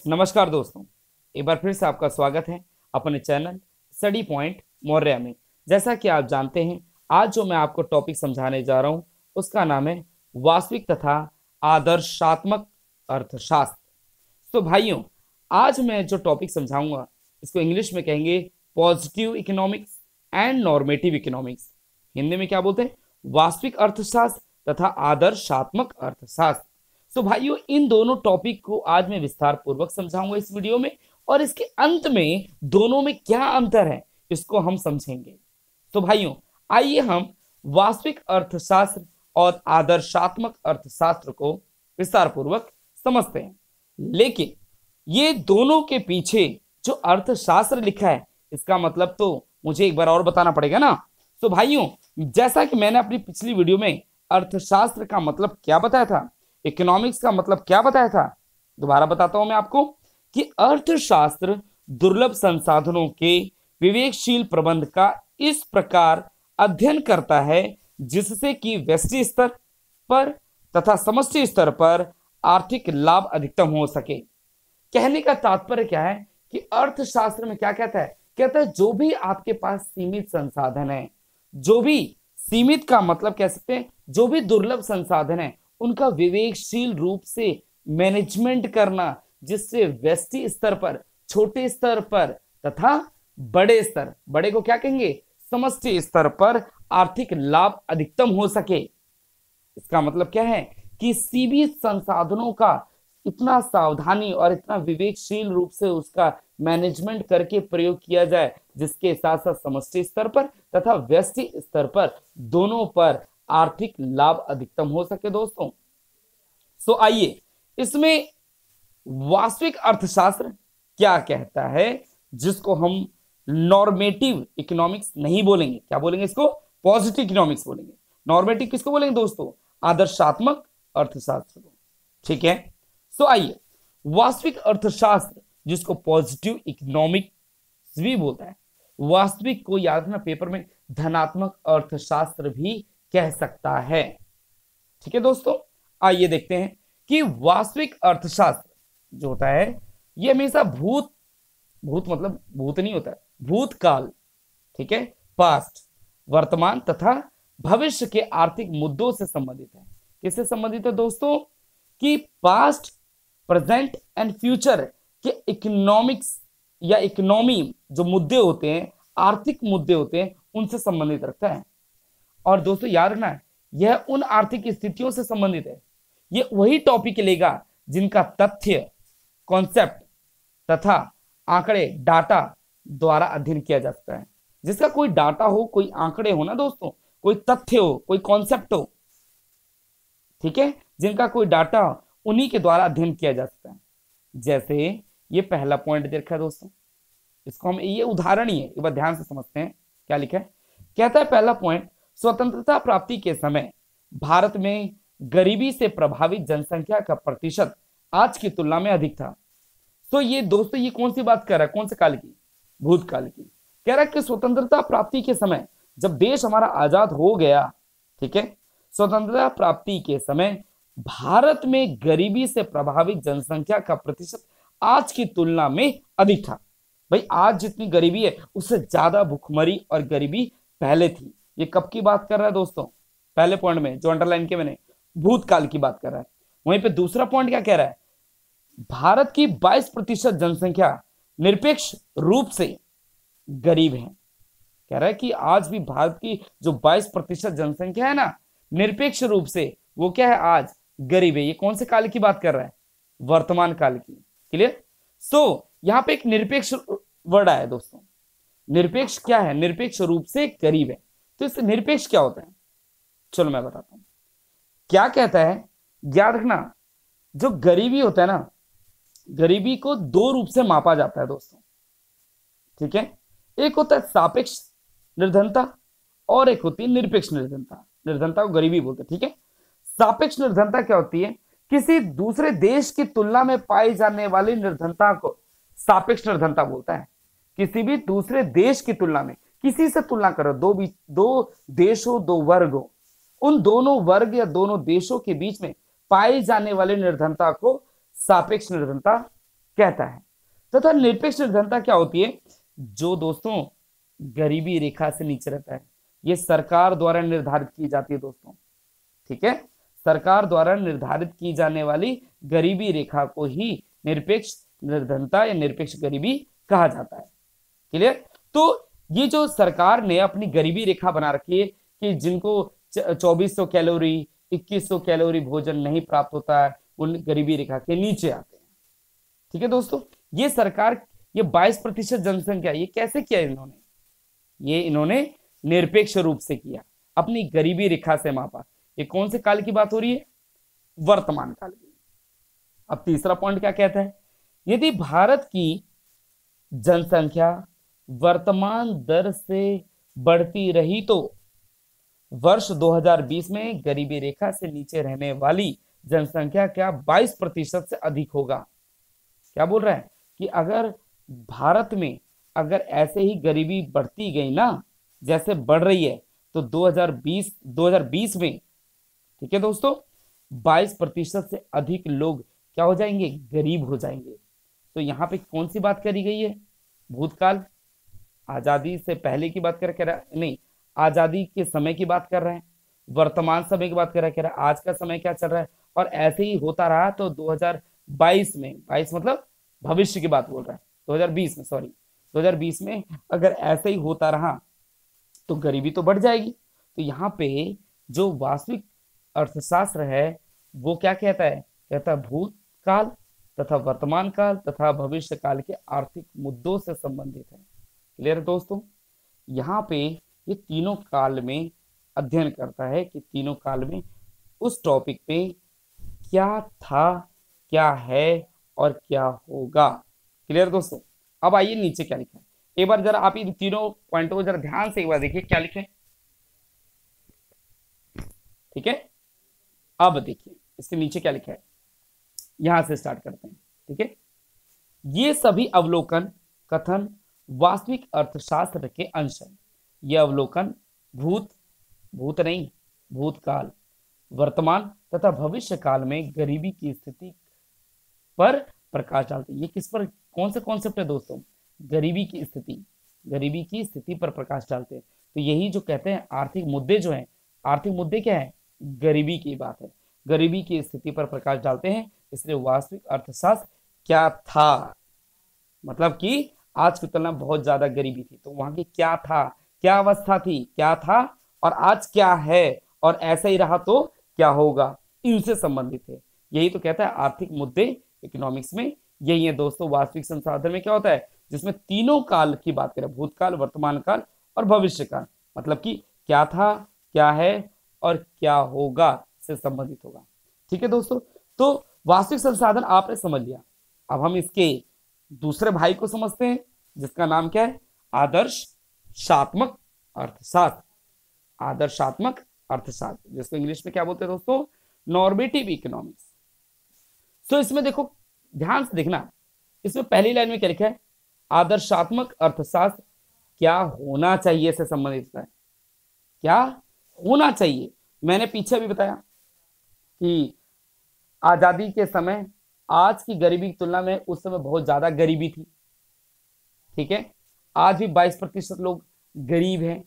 नमस्कार दोस्तों, एक बार फिर से आपका स्वागत है अपने चैनल स्टडी पॉइंट मौर्या में। जैसा कि आप जानते हैं, आज जो मैं आपको टॉपिक समझाने जा रहा हूं उसका नाम है वास्तविक तथा आदर्शात्मक अर्थशास्त्र। तो भाइयों, आज मैं जो टॉपिक समझाऊंगा इसको इंग्लिश में कहेंगे positive economics and normative economics. Hindi में क्या बोलते हैं? वास्तविक अर्थशास्त्र तथा आदर्शात्मक अर्थशास्त्र। तो भाइयों, इन दोनों टॉपिक को आज मैं विस्तार पूर्वक समझाऊंगा इस वीडियो में, और इसके अंत में दोनों में क्या अंतर है इसको हम समझेंगे। तो भाइयों, आइए हम वास्तविक अर्थशास्त्र और आदर्शात्मक अर्थशास्त्र को विस्तार पूर्वक समझते हैं। लेकिन ये दोनों के पीछे जो अर्थशास्त्र लिखा है इसका मतलब तो मुझे एक बार और बताना पड़ेगा ना। तो भाइयों, जैसा कि मैंने अपनी पिछली वीडियो में अर्थशास्त्र का मतलब क्या बताया था, इकोनॉमिक्स का मतलब क्या बताया था, दोबारा बताता हूं मैं आपको कि अर्थशास्त्र दुर्लभ संसाधनों के विवेकशील प्रबंध का इस प्रकार अध्ययन करता है जिससे कि व्यष्टि स्तर पर तथा समष्टि स्तर पर आर्थिक लाभ अधिकतम हो सके। कहने का तात्पर्य क्या है कि अर्थशास्त्र में क्या कहता है? कहता है जो भी आपके पास सीमित संसाधन है, जो भी सीमित का मतलब कह सकते हैं जो भी दुर्लभ संसाधन है उनका विवेकशील रूप से मैनेजमेंट करना, जिससे व्यष्टि स्तर पर, छोटे स्तर पर तथा बड़े स्तर, बड़े को क्या कहेंगे, समष्टि स्तर पर आर्थिक लाभ अधिकतम हो सके। इसका मतलब क्या है कि सीमित संसाधनों का इतना सावधानी और इतना विवेकशील रूप से उसका मैनेजमेंट करके प्रयोग किया जाए जिसके साथ साथ समष्टि स्तर पर तथा व्यष्टि स्तर पर दोनों पर आर्थिक लाभ अधिकतम हो सके। दोस्तों, सो आइए इसमें वास्तविक अर्थशास्त्र क्या कहता है, जिसको हम नॉर्मेटिव इकोनॉमिक्स नहीं बोलेंगे, क्या बोलेंगे इसको? पॉजिटिव इकोनॉमिक्स बोलेंगे। नॉर्मेटिव किसको बोलेंगे दोस्तों? आदर्शात्मक अर्थशास्त्र को। ठीक है, सो आइए वास्तविक अर्थशास्त्र जिसको पॉजिटिव इकोनॉमिक्स भी बोलता है, वास्तविक को याद रखना पेपर में धनात्मक अर्थशास्त्र भी कह सकता है। ठीक है दोस्तों, आइए देखते हैं कि वास्तविक अर्थशास्त्र जो होता है ये हमेशा भूत मतलब भूत नहीं होता है, भूतकाल, ठीक है, पास्ट, वर्तमान तथा भविष्य के आर्थिक मुद्दों से संबंधित है। किससे संबंधित है दोस्तों? कि पास्ट, प्रेजेंट एंड फ्यूचर के इकोनॉमिक्स या इकोनॉमी जो मुद्दे होते हैं, आर्थिक मुद्दे होते हैं, उनसे संबंधित रखता है। और दोस्तों याद रखना है, यह उन आर्थिक स्थितियों से संबंधित है। यह वही टॉपिक लेगा जिनका तथ्य, कॉन्सेप्ट तथा आंकड़े, डाटा द्वारा अध्ययन किया जा सकता है। जिसका कोई डाटा हो, कोई आंकड़े हो ना दोस्तों, कोई तथ्य हो, कोई कॉन्सेप्ट हो, ठीक है, जिनका कोई डाटा हो, उन्हीं के द्वारा अध्ययन किया जा सकता है। जैसे ये पहला पॉइंट देखा है दोस्तों, इसको हम, ये उदाहरण ही है, एक बार ध्यान से समझते हैं क्या लिखा है। कहता है पहला पॉइंट, स्वतंत्रता प्राप्ति के समय भारत में गरीबी से प्रभावित जनसंख्या का प्रतिशत आज की तुलना में अधिक था। तो ये दोस्तों ये कौन सी बात कर रहा है, कौन से काल की? भूतकाल की। कह रहा है कि स्वतंत्रता प्राप्ति के समय, जब देश हमारा आजाद हो गया, ठीक है, स्वतंत्रता प्राप्ति के समय भारत में गरीबी से प्रभावित जनसंख्या का प्रतिशत आज की तुलना में अधिक था। भाई आज जितनी गरीबी है उससे ज्यादा भुखमरी और गरीबी पहले थी। ये कब की बात कर रहा है दोस्तों? पहले पॉइंट में जो अंडरलाइन के मैंने, भूतकाल की बात कर रहा है। वहीं पे दूसरा पॉइंट क्या कह रहा है? भारत की 22% जनसंख्या निरपेक्ष रूप से गरीब है। कह रहा है कि आज भी भारत की जो 22% जनसंख्या है ना, निरपेक्ष रूप से वो क्या है, आज गरीब है। ये कौन से काल की बात कर रहा है? वर्तमान काल की। क्लियर? सो यहां पे एक निरपेक्ष वर्ड आया दोस्तों। निरपेक्ष क्या है? निरपेक्ष रूप से गरीब है। तो इससे निरपेक्ष क्या होता है, चलो मैं बताता हूं। क्या कहता है, याद रखना, जो गरीबी होता है ना, गरीबी को दो रूप से मापा जाता है दोस्तों। ठीक है, एक होता है सापेक्ष निर्धनता और एक होती है निरपेक्ष निर्धनता। निर्धनता को गरीबी बोलते हैं। ठीक है, सापेक्ष निर्धनता क्या होती है? किसी दूसरे देश की तुलना में पाई जाने वाली निर्धनता को सापेक्ष निर्धनता बोलता है। किसी भी दूसरे देश की तुलना में, किसी से तुलना करो, दो देश हो, दो वर्ग हो, उन दोनों वर्ग या दोनों देशों के बीच में पाई जाने वाली निर्धनता को सापेक्ष निर्धनता कहता है। तथा निरपेक्ष निर्धनता क्या होती है? जो दोस्तों गरीबी रेखा से नीचे रहता है, ये सरकार द्वारा निर्धारित की जाती है दोस्तों। ठीक है, सरकार द्वारा निर्धारित की जाने वाली गरीबी रेखा को ही निरपेक्ष निर्धनता या निरपेक्ष गरीबी कहा जाता है। क्लियर? तो ये जो सरकार ने अपनी गरीबी रेखा बना रखी है कि जिनको 2400 कैलोरी 2100 कैलोरी भोजन नहीं प्राप्त होता है, वो गरीबी रेखा के नीचे आते हैं। ठीक है दोस्तों, ये सरकार, ये 22% जनसंख्या, ये कैसे किया इन्होंने? ये इन्होंने निरपेक्ष रूप से किया, अपनी गरीबी रेखा से मापा। ये कौन से काल की बात हो रही है? वर्तमान काल की। अब तीसरा पॉइंट क्या कहता है? यदि भारत की जनसंख्या वर्तमान दर से बढ़ती रही तो वर्ष 2020 में गरीबी रेखा से नीचे रहने वाली जनसंख्या क्या 22% से अधिक होगा? क्या बोल रहा है कि अगर भारत में अगर ऐसे ही गरीबी बढ़ती गई ना, जैसे बढ़ रही है, तो 2020 में, ठीक है दोस्तों, 22% से अधिक लोग क्या हो जाएंगे? गरीब हो जाएंगे। तो यहाँ पे कौन सी बात करी गई है? भूतकाल, आजादी से पहले की बात कर रहा है? नहीं, आजादी के समय की बात कर रहे हैं, वर्तमान समय की बात कर रहा है, कह रहा है आज का समय क्या चल रहा है, और ऐसे ही होता रहा तो 2022 में, 22 मतलब भविष्य की बात बोल रहा है, 2020 में, सॉरी 2020 में अगर ऐसे ही होता रहा तो गरीबी तो बढ़ जाएगी। तो यहाँ पे जो वास्तविक अर्थशास्त्र है वो क्या कहता है? कहता है भूतकाल तथा वर्तमान काल तथा भविष्य काल के आर्थिक मुद्दों से संबंधित है। क्लियर है दोस्तों? यहाँ पे ये तीनों काल में अध्ययन करता है कि तीनों काल में उस टॉपिक पे क्या था, क्या है और क्या होगा। क्लियर दोस्तों? अब आइए नीचे क्या लिखा है, एक बार जरा आप इन तीनों पॉइंटों को जरा ध्यान से एक बार देखिए क्या लिखे। ठीक है, अब देखिए इसके नीचे क्या लिखा है, यहां से स्टार्ट करते हैं। ठीक है, ये सभी अवलोकन कथन वास्तविक अर्थशास्त्र के अंश है। यह अवलोकन भूत नहीं, भूतकाल, वर्तमान तथा भविष्य काल में गरीबी की स्थिति पर प्रकाश डालते हैं। ये किस पर, कौन से कॉन्सेप्ट है दोस्तों? गरीबी की स्थिति पर प्रकाश डालते हैं। तो यही जो कहते हैं आर्थिक मुद्दे जो हैं, आर्थिक मुद्दे क्या है? गरीबी की बात है, गरीबी की स्थिति पर प्रकाश डालते हैं। इसलिए वास्तविक अर्थशास्त्र क्या था, मतलब कि आज की तुलना बहुत ज्यादा गरीबी थी, तो वहां की क्या था, क्या अवस्था थी, क्या था और आज क्या है, और ऐसा ही रहा तो क्या होगा, इनसे संबंधित है। यही तो कहता है आर्थिक मुद्दे इकोनॉमिक्स में, यही है दोस्तों। वास्तविक संसाधन में क्या होता है? जिसमें तीनों काल की बात करें, भूतकाल, वर्तमान काल और भविष्य काल, मतलब कि क्या था, क्या है और क्या होगा से संबंधित होगा। ठीक है दोस्तों, तो वास्तविक संसाधन आपने समझ लिया। अब हम इसके दूसरे भाई को समझते हैं, जिसका नाम क्या है? आदर्शात्मक अर्थशास्त्र। आदर्शात्मक अर्थशास्त्र, जिसको इंग्लिश में क्या बोलते हैं दोस्तों? Normative economics. तो इसमें देखो, ध्यान से देखना, इसमें पहली लाइन में क्या लिखा है? आदर्शात्मक अर्थशास्त्र क्या होना चाहिए से संबंधित है। क्या होना चाहिए? मैंने पीछे भी बताया कि आजादी के समय आज की गरीबी की तुलना में उस समय बहुत ज्यादा गरीबी थी। ठीक है, आज भी 22% लोग गरीब हैं।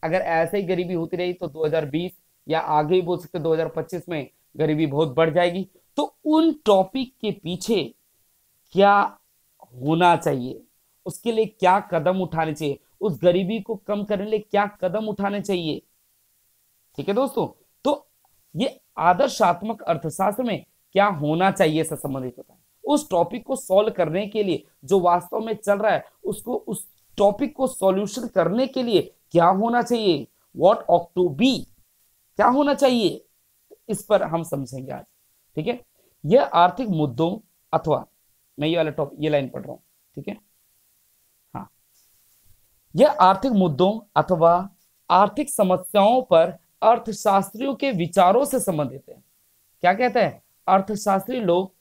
अगर ऐसे ही गरीबी होती रही तो 2020 या आगे ही बोल सकते 2025 में गरीबी बहुत बढ़ जाएगी। तो उन टॉपिक के पीछे क्या होना चाहिए, उसके लिए क्या कदम उठाने चाहिए, उस गरीबी को कम करने के लिए क्या कदम उठाने चाहिए। ठीक है दोस्तों, तो ये आदर्शात्मक अर्थशास्त्र में क्या होना चाहिए से संबंधित होता है। उस टॉपिक को सॉल्व करने के लिए, जो वास्तव में चल रहा है उसको, उस टॉपिक को सॉल्यूशन करने के लिए क्या होना चाहिए, व्हाट ऑट टू बी, क्या होना चाहिए, इस पर हम समझेंगे आज। ठीक है, यह आर्थिक मुद्दों अथवा, मैं ये वाला टॉपिक, ये लाइन पढ़ रहा हूं। ठीक है, हाँ, यह आर्थिक मुद्दों अथवा आर्थिक समस्याओं पर अर्थशास्त्रियों के विचारों से संबंधित है। क्या कहते हैं? अर्थशास्त्री लोग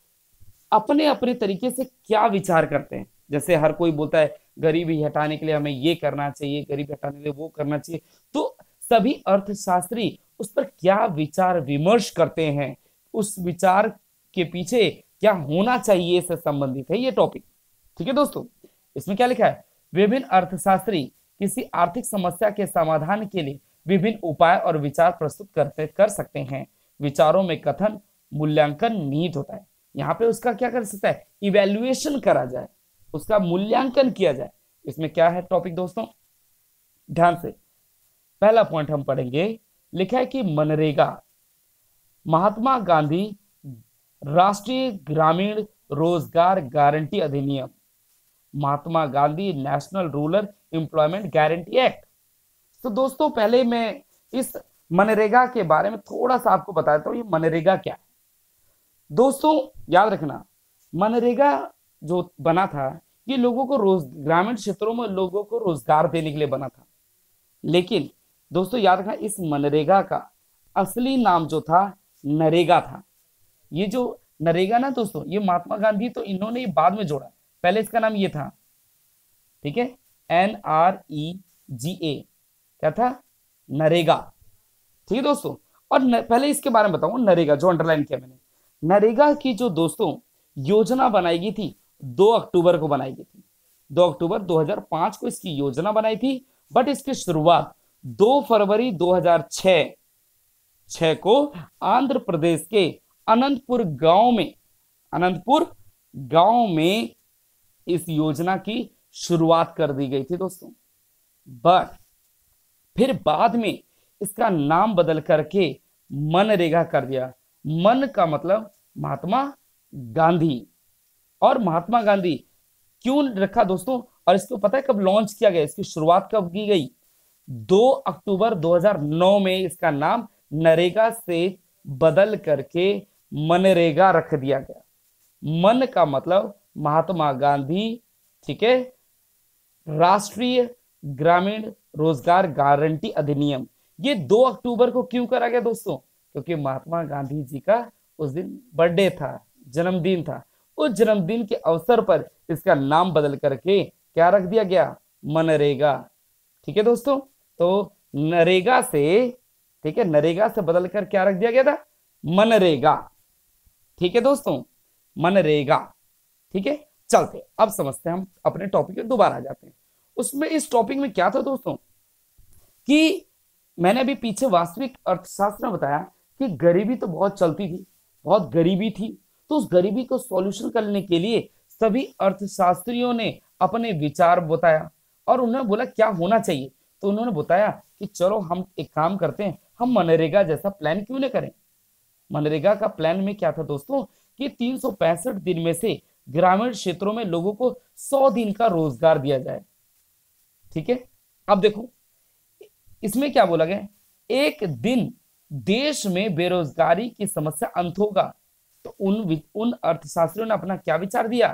अपने अपने तरीके से क्या विचार करते हैं। जैसे हर कोई बोलता है गरीबी हटाने के लिए हमें ये करना चाहिए, गरीबी हटाने के लिए वो करना चाहिए, तो सभी अर्थशास्त्री उस पर क्या विचार विमर्श करते हैं, उस विचार के पीछे क्या होना चाहिए से संबंधित है ये टॉपिक। ठीक है दोस्तों, इसमें क्या लिखा है, विभिन्न अर्थशास्त्री किसी आर्थिक समस्या के समाधान के लिए विभिन्न उपाय और विचार प्रस्तुत कर सकते हैं। विचारों में कथन मूल्यांकन निहित होता है। यहाँ पे उसका क्या कर सकता है, इवैल्यूएशन करा जाए, उसका मूल्यांकन किया जाए। इसमें क्या है टॉपिक दोस्तों, ध्यान से पहला पॉइंट हम पढ़ेंगे। लिखा है कि मनरेगा महात्मा गांधी राष्ट्रीय ग्रामीण रोजगार गारंटी अधिनियम, Mahatma Gandhi national rural employment guarantee act. तो दोस्तों पहले मैं इस मनरेगा के बारे में थोड़ा सा आपको बताता हूं, ये मनरेगा क्या है। दोस्तों याद रखना, मनरेगा जो बना था ये लोगों को ग्रामीण क्षेत्रों में लोगों को रोजगार देने के लिए बना था। लेकिन दोस्तों याद रखना, इस मनरेगा का असली नाम जो था नरेगा था। ये जो नरेगा ना दोस्तों, ये महात्मा गांधी तो इन्होंने बाद में जोड़ा, पहले इसका नाम ये था। ठीक है, NREGA क्या था, नरेगा। ठीक है दोस्तों, और पहले इसके बारे में बताऊंगा नरेगा, जो अंडरलाइन किया मैंने। नरेगा की जो दोस्तों योजना बनाई गई थी 2 अक्टूबर को बनाई गई थी। 2 अक्टूबर 2005 को इसकी योजना बनाई थी, बट इसकी शुरुआत 2 फरवरी 2006 को आंध्र प्रदेश के अनंतपुर गांव में इस योजना की शुरुआत कर दी गई थी दोस्तों। बट फिर बाद में इसका नाम बदल करके मनरेगा कर दिया। मन का मतलब महात्मा गांधी, और महात्मा गांधी क्यों रखा दोस्तों, और इसको पता है कब लॉन्च किया गया, इसकी शुरुआत कब की गई, 2 अक्टूबर 2009 में इसका नाम नरेगा से बदल करके मनरेगा रख दिया गया। मन का मतलब महात्मा गांधी, ठीक है, राष्ट्रीय ग्रामीण रोजगार गारंटी अधिनियम। ये 2 अक्टूबर को क्यों करा गया दोस्तों, क्योंकि महात्मा गांधी जी का उस दिन बर्थडे था, जन्मदिन था। उस जन्मदिन के अवसर पर इसका नाम बदल करके क्या रख दिया गया, मनरेगा। ठीक है दोस्तों, तो नरेगा से, ठीक है, नरेगा से बदल कर क्या रख दिया गया था, मनरेगा। ठीक है दोस्तों, मनरेगा। ठीक है, चलते अब समझते हैं, हम अपने टॉपिक पे दोबारा आ जाते हैं। उसमें इस टॉपिक में क्या था दोस्तों, कि मैंने अभी पीछे वास्तविक अर्थशास्त्र में बताया कि गरीबी तो बहुत चलती थी, बहुत गरीबी थी। तो उस गरीबी को सॉल्यूशन करने के लिए सभी अर्थशास्त्रियों ने अपने विचार बताया, और उन्होंने बोला क्या होना चाहिए। तो उन्होंने बताया कि चलो हम एक काम करते हैं, हम मनरेगा जैसा प्लान क्यों न करें। मनरेगा का प्लान में क्या था दोस्तों, कि 365 दिन में से ग्रामीण क्षेत्रों में लोगों को 100 दिन का रोजगार दिया जाए। ठीक है, अब देखो इसमें क्या बोला गया, एक दिन देश में बेरोजगारी की समस्या अंत होगा। तो उन अर्थशास्त्रियों ने अपना क्या विचार दिया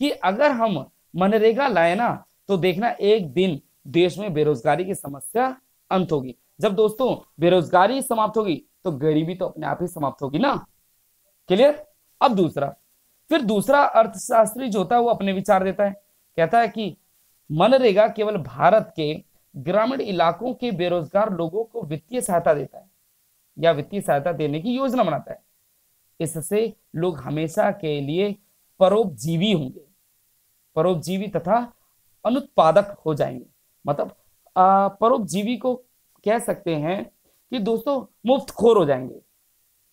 कि अगर हम मनरेगा लाए ना, तो देखना एक दिन देश में बेरोजगारी की समस्या अंत होगी। जब दोस्तों बेरोजगारी समाप्त होगी तो गरीबी तो अपने आप ही समाप्त होगी ना। क्लियर। अब दूसरा अर्थशास्त्री जो होता है वो अपने विचार देता है, कहता है कि मनरेगा केवल भारत के ग्रामीण इलाकों के बेरोजगार लोगों को वित्तीय सहायता देता है, या वित्तीय सहायता देने की योजना बनाता है। इससे लोग हमेशा के लिए परोपजीवी होंगे, परोपजीवी तथा अनुत्पादक हो जाएंगे। मतलब परोपजीवी को कह सकते हैं कि दोस्तों मुफ्तखोर हो जाएंगे,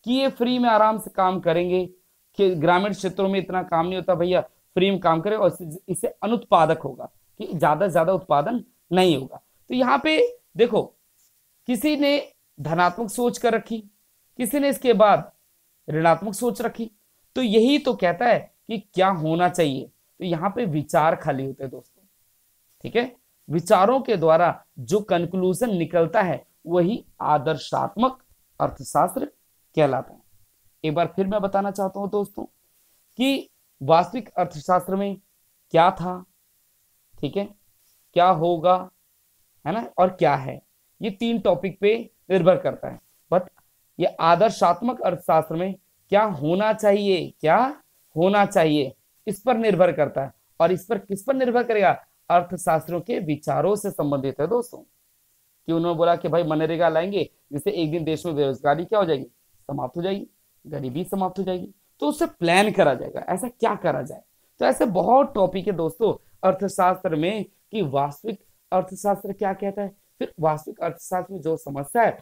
कि ये फ्री में आराम से काम करेंगे, कि ग्रामीण क्षेत्रों में इतना काम नहीं होता भैया, फ्री में काम करें, और इससे अनुत्पादक होगा, कि ज्यादा से ज्यादा उत्पादन नहीं होगा। तो यहाँ पे देखो, किसी ने धनात्मक सोच कर रखी, किसी ने इसके बाद ऋणात्मक सोच रखी। तो यही तो कहता है कि क्या होना चाहिए। तो यहाँ पे विचार खाली होते हैं दोस्तों। ठीक है, विचारों के द्वारा जो कंक्लूजन निकलता है वही आदर्शात्मक अर्थशास्त्र कहलाता है। एक बार फिर मैं बताना चाहता हूं दोस्तों कि वास्तविक अर्थशास्त्र में क्या था, ठीक है, क्या होगा, है ना, और क्या है, ये 3 टॉपिक पे निर्भर करता है। बट ये आदर्शात्मक अर्थशास्त्र में क्या होना चाहिए, इस पर निर्भर करता है। और इस पर किस पर निर्भर करेगा, अर्थशास्त्रियों के विचारों से संबंधित है दोस्तों। कि उन्होंने बोला कि भाई मनरेगा लाएंगे जिससे एक दिन देश में बेरोजगारी क्या हो जाएगी, समाप्त हो जाएगी, गरीबी समाप्त हो जाएगी। तो उसे प्लान करा जाएगा, ऐसा क्या करा जाए। तो ऐसे बहुत टॉपिक है दोस्तों अर्थशास्त्र में कि वास्तविक अर्थशास्त्र क्या कहता है, फिर वास्तविक अर्थशास्त्र में जो समस्या है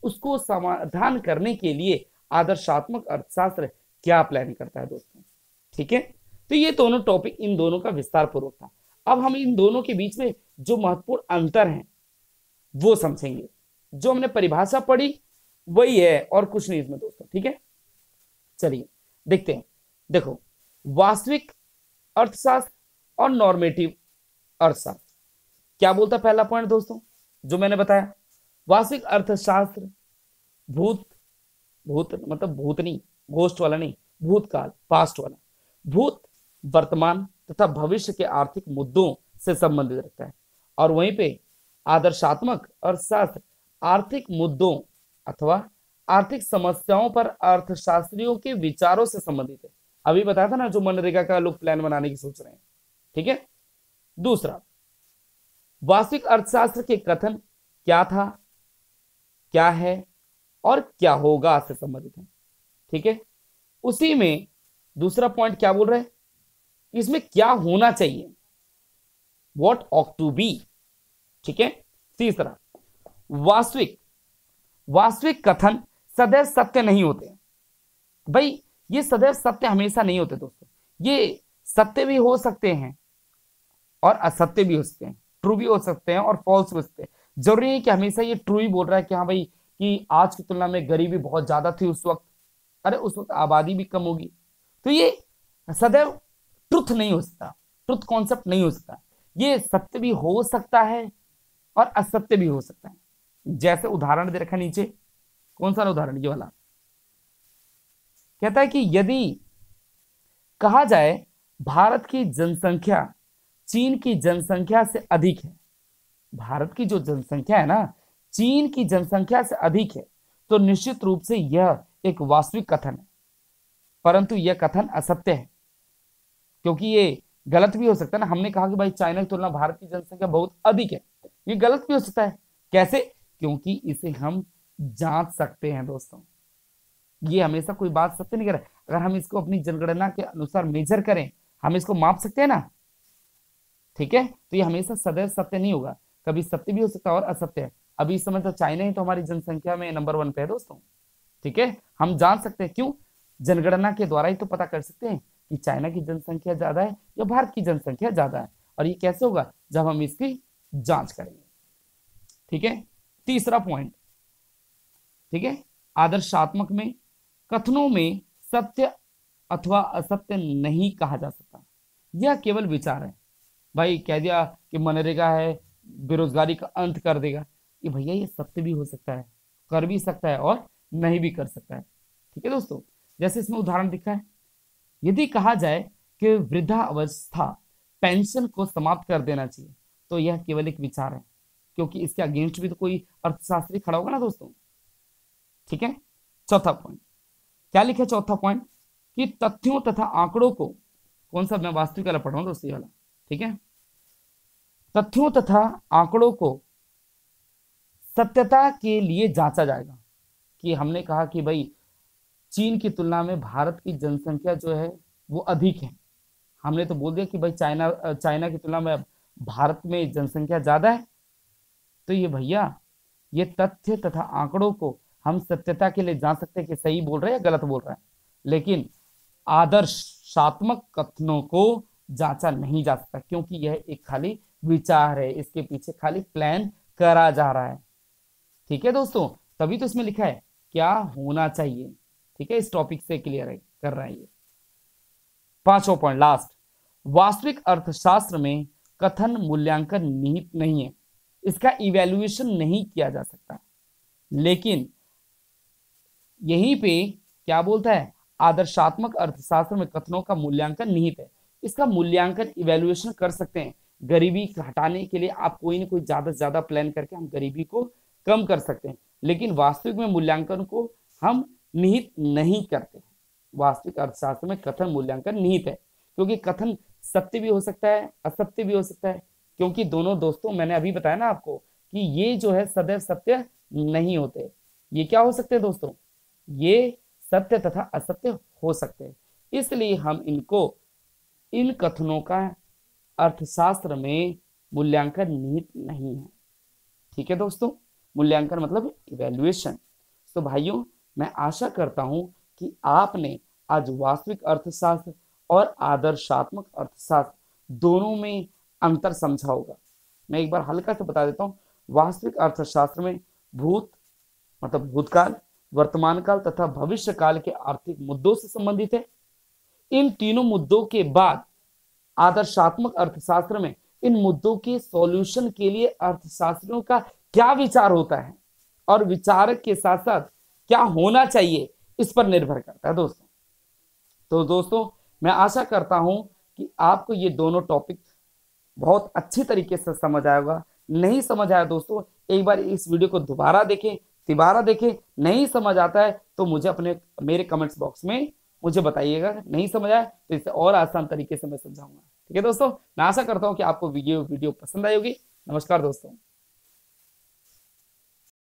उसको समाधान करने के लिए आदर्शात्मक अर्थशास्त्र क्या प्लान करता है दोस्तों। ठीक है, तो ये दोनों टॉपिक, इन दोनों का विस्तार पूर्वक था। अब हम इन दोनों के बीच में जो महत्वपूर्ण अंतर है वो समझेंगे। जो हमने परिभाषा पढ़ी वही है और कुछ नहीं इसमें दोस्तों। ठीक है, चलिए देखते हैं। देखो, वास्तविक अर्थशास्त्र और नॉर्मेटिव अर्थशास्त्र क्या बोलता है। पहला पॉइंट दोस्तों जो मैंने बताया, वास्तविक अर्थशास्त्र भूत भूत मतलब भूत नहीं, घोस्ट वाला नहीं, भूतकाल पास्ट वाला, भूत वर्तमान तथा भविष्य के आर्थिक मुद्दों से संबंधित रखता है। और वहीं पे आदर्शात्मक अर्थशास्त्र आर्थिक मुद्दों अथवा आर्थिक समस्याओं पर अर्थशास्त्रियों के विचारों से संबंधित है। अभी बताया था ना जो मनरेगा का लोग प्लान बनाने की सोच रहे हैं। ठीक है, दूसरा, वास्तविक अर्थशास्त्र के कथन क्या था, क्या है और क्या होगा से संबंधित है। ठीक है, उसी में दूसरा पॉइंट क्या बोल रहे हैं, इसमें क्या होना चाहिए, व्हाट ऑट टू बी। ठीक है, तीसरा, वास्तविक कथन सदैव सत्य नहीं होते। भाई ये सदैव सत्य हमेशा नहीं होते दोस्तों, ये सत्य भी हो सकते हैं और असत्य भी हो सकते हैं, ट्रू भी हो सकते हैं और फॉल्स भी हो सकते हैं। जरूरी नहीं कि हमेशा ये ट्रू ही बोल रहा है कि हाँ भाई कि आज की तुलना में गरीबी बहुत ज्यादा थी उस वक्त, अरे उस वक्त आबादी भी कम होगी। तो ये सदैव ट्रुथ नहीं हो सकता, ट्रुथ कॉन्सेप्ट नहीं हो सकता। ये सत्य भी हो सकता है और असत्य भी हो सकता है। जैसे उदाहरण दे रखा नीचे, कौन सा उदाहरण, ये वाला कहता है कि यदि कहा जाए भारत की जनसंख्या चीन की जनसंख्या से अधिक है, भारत की जो जनसंख्या है ना चीन की जनसंख्या से अधिक है, तो निश्चित रूप से यह एक वास्तविक कथन है, परंतु यह कथन असत्य है क्योंकि ये गलत भी हो सकता है ना। हमने कहा कि भाई चाइना की तुलना भारत की जनसंख्या बहुत अधिक है, ये गलत भी हो सकता है। कैसे, क्योंकि इसे हम जांच सकते हैं दोस्तों। ये हमेशा कोई बात सत्य नहीं कर रहा है। अगर हम इसको अपनी जनगणना के अनुसार मेजर करें, हम इसको माप सकते हैं ना। ठीक है, तो ये हमेशा सदैव सत्य नहीं होगा, कभी सत्य भी हो सकता है और असत्य है। अभी इस समय तो चाइना ही तो हमारी जनसंख्या में नंबर 1 पे है दोस्तों। ठीक है, हम जान सकते हैं, क्यों, जनगणना के द्वारा ही तो पता कर सकते हैं कि चाइना की जनसंख्या ज्यादा है या भारत की जनसंख्या ज्यादा है। और ये कैसे होगा, जब हम इसकी जांच करेंगे। ठीक है, तीसरा पॉइंट, ठीक है, आदर्शात्मक में कथनों में सत्य अथवा असत्य नहीं कहा जा सकता, यह केवल विचार है। भाई कह दिया कि मनरेगा है बेरोजगारी का अंत कर देगा, ये भैया ये सत्य भी हो सकता है, कर भी सकता है और नहीं भी कर सकता है। ठीक है दोस्तों, जैसे इसमें उदाहरण दिखा है, यदि कहा जाए कि वृद्धावस्था पेंशन को समाप्त कर देना चाहिए, तो यह केवल एक विचार है, क्योंकि इसके अगेंस्ट भी तो कोई अर्थशास्त्री खड़ा होगा ना दोस्तों। ठीक है, चौथा पॉइंट क्या लिखा है, चौथा पॉइंट कि तथ्यों तथा आंकड़ों को, कौन सा, मैं वास्तविक वाला पढ़ रहा हूं दोस्तों ये वाला। ठीक है, तथ्यों तथा आंकड़ों को सत्यता के लिए जांचा जाएगा। कि हमने कहा कि भाई चीन की तुलना में भारत की जनसंख्या जो है वो अधिक है, हमने तो बोल दिया कि भाई चाइना की तुलना में भारत में जनसंख्या ज्यादा है। तो ये भैया ये तथ्य तथा आंकड़ों को हम सत्यता के लिए जान सकते हैं कि सही बोल रहे हैं या गलत बोल रहे हैं, लेकिन आदर्शात्मक कथनों को जांचा नहीं जा सकता, क्योंकि यह एक खाली विचार है, इसके पीछे खाली प्लान करा जा रहा है। ठीक है दोस्तों, तभी तो इसमें लिखा है क्या होना चाहिए। ठीक है, इस टॉपिक से क्लियर है, कर रहा है ये। पांचवा पॉइंट लास्ट, वास्तविक अर्थशास्त्र में कथन मूल्यांकन निहित नहीं है, इसका इवैल्यूएशन नहीं किया जा सकता। लेकिन यहीं पे क्या बोलता है, आदर्शात्मक अर्थशास्त्र में कथनों का मूल्यांकन निहित है, इसका मूल्यांकन इवैल्यूएशन कर सकते हैं। गरीबी हटाने के लिए आप कोई ना कोई ज्यादा से ज्यादा प्लान करके हम गरीबी को कम कर सकते हैं, लेकिन वास्तविक में मूल्यांकन को हम निहित नहीं करते हैं। वास्तविक अर्थशास्त्र में कथन मूल्यांकन निहित है, क्योंकि कथन सत्य भी हो सकता है असत्य भी हो सकता है, क्योंकि दोनों दोस्तों मैंने अभी बताया ना आपको कि ये जो है सदैव सत्य नहीं होते। ये क्या हो सकते हैं दोस्तों, ये सत्य तथा असत्य हो सकते हैं। इसलिए हम इन कथनों का अर्थशास्त्र में मूल्यांकन निहित नहीं है। ठीक है दोस्तों, मूल्यांकन मतलब इवैल्यूएशन। तो भाइयों, मैं आशा करता हूं कि आपने आज वास्तविक अर्थशास्त्र और आदर्शात्मक अर्थशास्त्र दोनों में अंतर समझा होगा। मैं एक बार हल्का से बता देता हूं। वास्तविक अर्थशास्त्र में भूत मतलब भूतकाल, वर्तमान काल तथा भविष्य काल के आर्थिक मुद्दों से संबंधित है। इन तीनों मुद्दों के बाद आदर्शात्मक अर्थशास्त्र में इन मुद्दों के सॉल्यूशन के लिए अर्थशास्त्रियों का क्या विचार होता है और विचारक के साथ साथ क्या होना चाहिए, इस पर निर्भर करता है दोस्तों। तो दोस्तों, मैं आशा करता हूं कि आपको ये दोनों टॉपिक बहुत अच्छी तरीके से समझ आएगा। नहीं समझ आया दोस्तों, एक बार इस वीडियो को दोबारा देखें, तिबारा देखें। नहीं समझ आता है तो मुझे मेरे कमेंट्स बॉक्स में मुझे बताइएगा। नहीं समझ आया तो इसे और आसान तरीके से मैं समझाऊंगा। ठीक है दोस्तों, मैं आशा करता हूं कि आपको वीडियो पसंद आई होगी। नमस्कार दोस्तों।